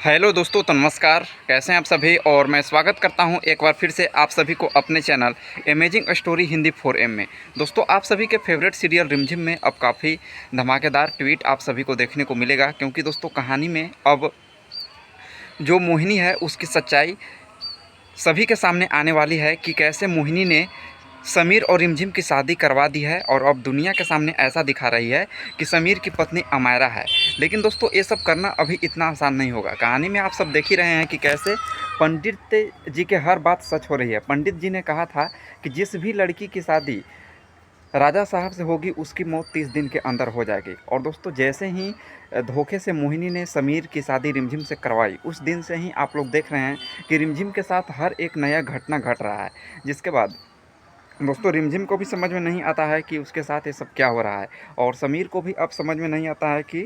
Hello दोस्तों, तो नमस्कार। कैसे हैं आप सभी। और मैं स्वागत करता हूं एक बार फिर से आप सभी को अपने channel amazing story Hindi 4M में। दोस्तों, आप सभी के फेवरेट सीरियल रिमझिम में अब काफ़ी धमाकेदार ट्वीट आप सभी को देखने को मिलेगा, क्योंकि दोस्तों कहानी में अब जो मोहिनी है उसकी सच्चाई सभी के सामने आने वाली है कि कैसे मोहिनी ने समीर और रिमझिम की शादी करवा दी है और अब दुनिया के सामने ऐसा दिखा रही है कि समीर की पत्नी अमायरा है। लेकिन दोस्तों, ये सब करना अभी इतना आसान नहीं होगा। कहानी में आप सब देख ही रहे हैं कि कैसे पंडित जी के हर बात सच हो रही है। पंडित जी ने कहा था कि जिस भी लड़की की शादी राजा साहब से होगी उसकी मौत 30 दिन के अंदर हो जाएगी। और दोस्तों, जैसे ही धोखे से मोहिनी ने समीर की शादी रिमझिम से करवाई, उस दिन से ही आप लोग देख रहे हैं कि रिमझिम के साथ हर एक नया घटना घट रहा है। जिसके बाद दोस्तों रिमझिम को भी समझ में नहीं आता है कि उसके साथ ये सब क्या हो रहा है, और समीर को भी अब समझ में नहीं आता है कि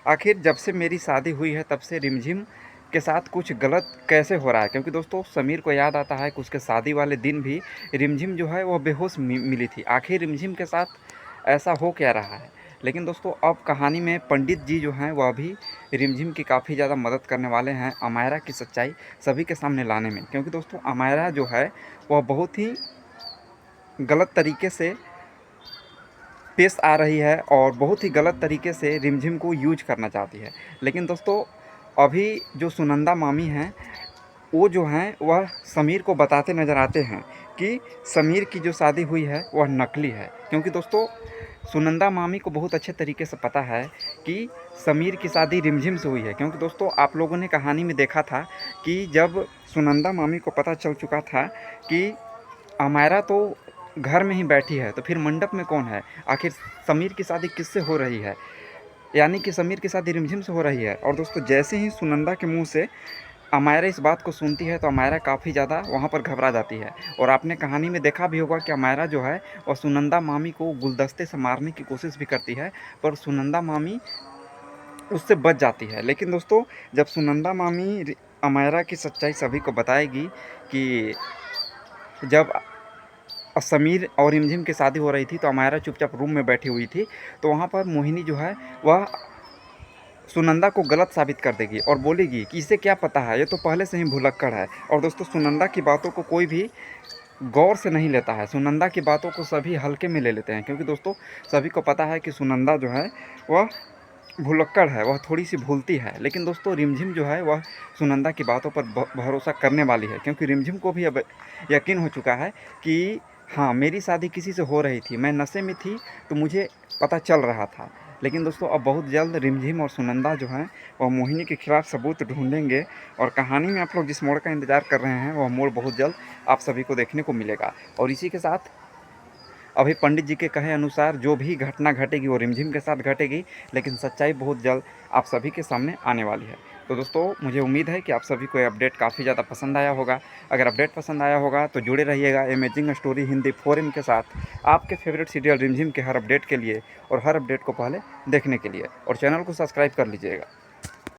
आखिर जब से मेरी शादी हुई है तब से रिमझिम के साथ कुछ गलत कैसे हो रहा है। क्योंकि दोस्तों समीर को याद आता है कि उसके शादी वाले दिन भी रिमझिम जो है वह बेहोश मिली थी। आखिर रिमझिम के साथ ऐसा हो क्या रहा है। लेकिन दोस्तों, अब कहानी में पंडित जी जो हैं वह भी रिमझिम की काफ़ी ज़्यादा मदद करने वाले हैं अमायरा की सच्चाई सभी के सामने लाने में। क्योंकि दोस्तों अमायरा जो है वह बहुत ही गलत तरीके से पेश आ रही है और बहुत ही गलत तरीके से रिमझिम को यूज करना चाहती है। लेकिन दोस्तों, अभी जो सुनंदा मामी हैं वो जो हैं वह समीर को बताते नज़र आते हैं कि समीर की जो शादी हुई है वह नकली है। क्योंकि दोस्तों सुनंदा मामी को बहुत अच्छे तरीके से पता है कि समीर की शादी रिमझिम से हुई है। क्योंकि दोस्तों आप लोगों ने कहानी में देखा था कि जब सुनंदा मामी को पता चल चुका था कि अमायरा तो घर में ही बैठी है, तो फिर मंडप में कौन है, आखिर समीर की शादी किससे हो रही है, यानी कि समीर की शादी रिमझिम से हो रही है। और दोस्तों जैसे ही सुनंदा के मुंह से अमायरा इस बात को सुनती है तो अमायरा काफ़ी ज़्यादा वहाँ पर घबरा जाती है। और आपने कहानी में देखा भी होगा कि अमायरा जो है और सुनंदा मामी को गुलदस्ते से मारने की कोशिश भी करती है, पर सुनंदा मामी उससे बच जाती है। लेकिन दोस्तों जब सुनंदा मामी अमायरा की सच्चाई सभी को बताएगी कि जब समीर और रिमझिम की शादी हो रही थी तो अमायरा चुपचाप रूम में बैठी हुई थी, तो वहाँ पर मोहिनी जो है वह सुनंदा को गलत साबित कर देगी और बोलेगी कि इसे क्या पता है, ये तो पहले से ही भुलक्कड़ है। और दोस्तों सुनंदा की बातों को कोई भी गौर से नहीं लेता है, सुनंदा की बातों को सभी हल्के में ले लेते हैं। क्योंकि दोस्तों सभी को पता है कि सुनंदा जो है वह भुलक्कड़ है, वह थोड़ी सी भूलती है। लेकिन दोस्तों रिमझिम जो है वह सुनंदा की बातों पर भरोसा करने वाली है, क्योंकि रिमझिम को भी अब यकीन हो चुका है कि हाँ मेरी शादी किसी से हो रही थी, मैं नशे में थी तो मुझे पता चल रहा था। लेकिन दोस्तों अब बहुत जल्द रिमझिम और सुनंदा जो हैं वह मोहिनी के खिलाफ सबूत ढूंढेंगे, और कहानी में आप लोग जिस मोड़ का इंतज़ार कर रहे हैं वह मोड़ बहुत जल्द आप सभी को देखने को मिलेगा। और इसी के साथ अभी पंडित जी के कहे अनुसार जो भी घटना घटेगी वो रिमझिम के साथ घटेगी, लेकिन सच्चाई बहुत जल्द आप सभी के सामने आने वाली है। तो दोस्तों मुझे उम्मीद है कि आप सभी को ये अपडेट काफ़ी ज़्यादा पसंद आया होगा। अगर अपडेट पसंद आया होगा तो जुड़े रहिएगा अमेजिंग स्टोरी हिंदी 4M के साथ, आपके फेवरेट सीरियल रिमझिम के हर अपडेट के लिए और हर अपडेट को पहले देखने के लिए, और चैनल को सब्सक्राइब कर लीजिएगा।